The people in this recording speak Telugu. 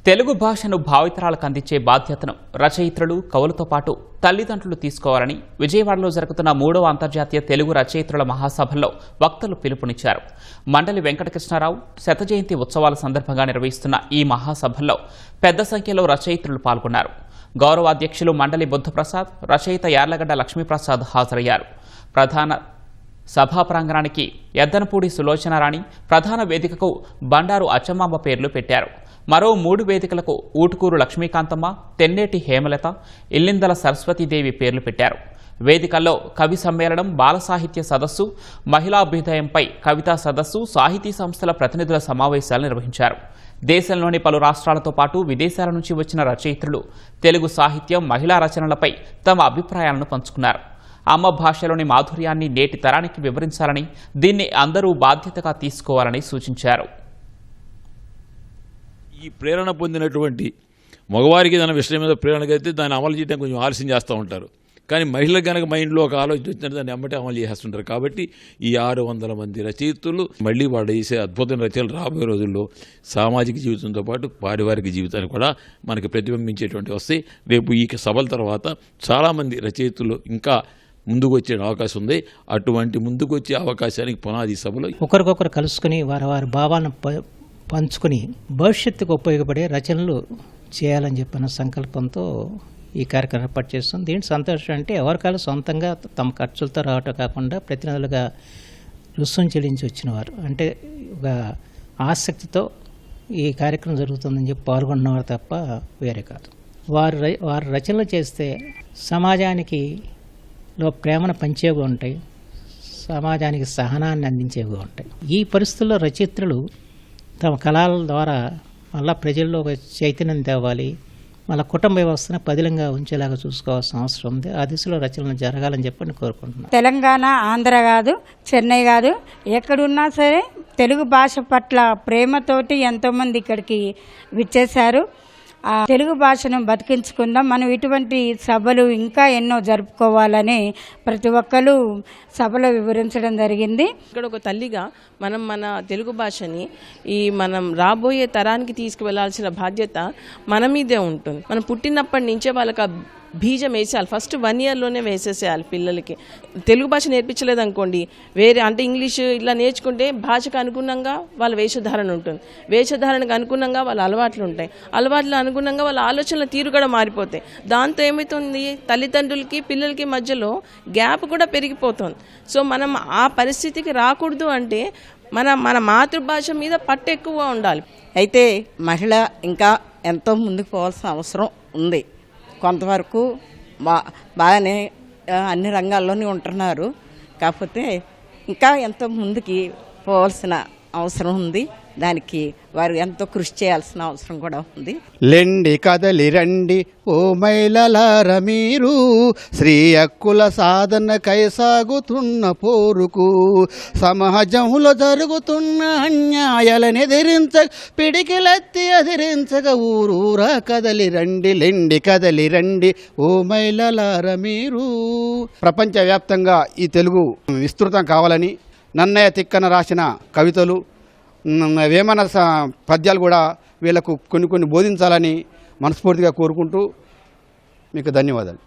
తెలుగు భాషను భావితరాలకు అందించే బాధ్యతను రచయిత్రులు, కవులతో పాటు తల్లిదండ్రులు తీసుకోవాలని విజయవాడలో జరుగుతున్న 3వ అంతర్జాతీయ తెలుగు రచయిత్రుల మహాసభల్లో వక్తలు పిలుపునిచ్చారు. మండలి వెంకటకృష్ణారావు శత జయంతి ఉత్సవాల సందర్భంగా నిర్వహిస్తున్న ఈ మహాసభల్లో పెద్ద సంఖ్యలో రచయిత్రులు పాల్గొన్నారు. గౌరవ అధ్యక్షులు మండలి బుద్ధప్రసాద్, రచయిత యార్లగడ్డ లక్ష్మీప్రసాద్ హాజరయ్యారు. ప్రధాన సభా ప్రాంగణానికి ఎద్దనపూడి సులోచనారాణి, ప్రధాన వేదికకు బండారు అచ్చమాంబ పేర్లు పెట్టారు. మరో 3 వేదికలకు ఊటుకూరు లక్ష్మీకాంతమ్మ, తెన్నేటి హేమలత, ఇల్లిందల సరస్వతీదేవి పేర్లు పెట్టారు. వేదికల్లో కవి సమ్మేళనం, బాల సాహిత్య సదస్సు, మహిళా అభ్యుదయంపై కవితా సదస్సు, సాహితీ సంస్థల ప్రతినిధుల సమావేశాలు నిర్వహించారు. దేశంలోని పలు రాష్ట్రాలతో పాటు విదేశాల నుంచి వచ్చిన రచయిత్రులు తెలుగు సాహిత్యం, మహిళా రచనలపై తమ అభిప్రాయాలను పంచుకున్నారు. అమ్మ భాషలోని మాధుర్యాన్ని నేటి తరానికి వివరించాలని, దీన్ని అందరూ బాధ్యతగా తీసుకోవాలని సూచించారు. ఈ ప్రేరణ పొందినటువంటి మగవారికి దాని విషయం మీద ప్రేరణ కలిగితే దాన్ని అమలు చేయడానికి కొంచెం ఆలస్యం చేస్తూ ఉంటారు. కానీ మహిళలకు కనుక మైండ్లో ఒక ఆలోచన వచ్చినట్టు దాన్ని అమ్మటే అమలు చేస్తుంటారు. కాబట్టి ఈ 600 మంది రచయితలు మళ్ళీ వాళ్ళు చేసే అద్భుతమైన రచనలు రాబోయే రోజుల్లో సామాజిక జీవితంతో పాటు పారివారిక జీవితాన్ని కూడా మనకి ప్రతిబింబించేటువంటి వస్తాయి. రేపు ఈ సభల తర్వాత చాలామంది రచయితలు ఇంకా ముందుకు వచ్చే అవకాశం ఉంది. అటువంటి ముందుకు వచ్చే అవకాశానికి పునాది సభలో ఒకరికొకరు కలుసుకుని వారి భావాలను పంచుకుని భవిష్యత్తుకు ఉపయోగపడే రచనలు చేయాలని చెప్పిన సంకల్పంతో ఈ కార్యక్రమం ఏర్పాటు చేస్తుంది. దీంట్లో సంతోషం అంటే ఎవరికాలు సొంతంగా తమ ఖర్చులతో రావటం కాకుండా ప్రతినిధులుగా రుసుము చెల్లించి వచ్చినవారు, అంటే ఒక ఆసక్తితో ఈ కార్యక్రమం జరుగుతుందని చెప్పి పాల్గొన్నవారు తప్ప వేరే కాదు. వారు రచనలు చేస్తే సమాజానికి ప్రేమను పంచేవి ఉంటాయి, సమాజానికి సహనాన్ని అందించేవి ఉంటాయి. ఈ పరిస్థితుల్లో రచయిత్రులు తమ కళల ద్వారా మళ్ళా ప్రజల్లో ఒక చైతన్యం తేవాలి, మళ్ళీ కుటుంబ వ్యవస్థను పదిలంగా ఉంచేలాగా చూసుకోవాల్సిన అవసరం ఉంది. ఆ దిశలో రచనలు జరగాలని చెప్పని కోరుకుంటున్నాను. తెలంగాణ, ఆంధ్ర కాదు, చెన్నై కాదు, ఎక్కడున్నా సరే తెలుగు భాష పట్ల ప్రేమతోటి ఎంతోమంది ఇక్కడికి విచ్చేశారు. తెలుగు భాషను బతికించుకుందాం. మనం ఇటువంటి సభలు ఇంకా ఎన్నో జరుపుకోవాలని ప్రతి ఒక్కరు సభలో వివరించడం జరిగింది. ఇక్కడ ఒక తల్లిగా మనం మన తెలుగు భాషని మనం రాబోయే తరానికి తీసుకువెళ్లాల్సిన బాధ్యత మన మీదే ఉంటుంది. మనం పుట్టినప్పటి నుంచే వాళ్ళకి బీజం వేసేయాలి. ఫస్ట్ 1 ఇయర్లోనే వేసేసేయాలి పిల్లలకి. తెలుగు భాష నేర్పించలేదు అనుకోండి, వేరే అంటే ఇంగ్లీష్ ఇలా నేర్చుకుంటే భాషకు అనుగుణంగా వాళ్ళ వేషధారణ ఉంటుంది, వేషధారణకు అనుగుణంగా వాళ్ళ అలవాట్లు ఉంటాయి, అలవాట్ల అనుగుణంగా వాళ్ళ ఆలోచనల తీరు కూడా మారిపోతాయి. దాంతో ఏమవుతుంది, తల్లిదండ్రులకి పిల్లలకి మధ్యలో గ్యాప్ కూడా పెరిగిపోతుంది. సో మనం ఆ పరిస్థితికి రాకూడదు అంటే మన మాతృభాష మీద పట్టు ఎక్కువగా ఉండాలి. అయితే మహిళ ఇంకా ఎంతో ముందుకు పోవాల్సిన అవసరం ఉంది. కొంతవరకు బాగానే అన్ని రంగాల్లోనే ఉంటున్నారు. కాకపోతే ఇంకా ఎంతో ముందుకి పోవాల్సిన అవసరం ఉంది. దానికి వారు ఎంతో కృషి చేయాల్సిన అవసరం కూడా ఉంది. లెండి కదలి రండి ఓ మహిళలార మీరు, స్త్రీ హక్కుల సాధనకై సాగుతున్న పోరుకు, సమాజంలో జరుగుతున్న అన్యాయాలను ఎదిరించక పిడికిలెత్తి ఎదిరించక ఊరూరా కదలి రండి, లెండి కదలి రండి ఓ మహిళలార మీరు. ప్రపంచవ్యాప్తంగా ఈ తెలుగు విస్తృతం కావాలని నన్నయ్య తిక్కన రాసిన కవితలు, వేమన పద్యాలు కూడా వీళ్ళకు కొన్ని బోధించాలని మనస్ఫూర్తిగా కోరుకుంటూ మీకు ధన్యవాదాలు.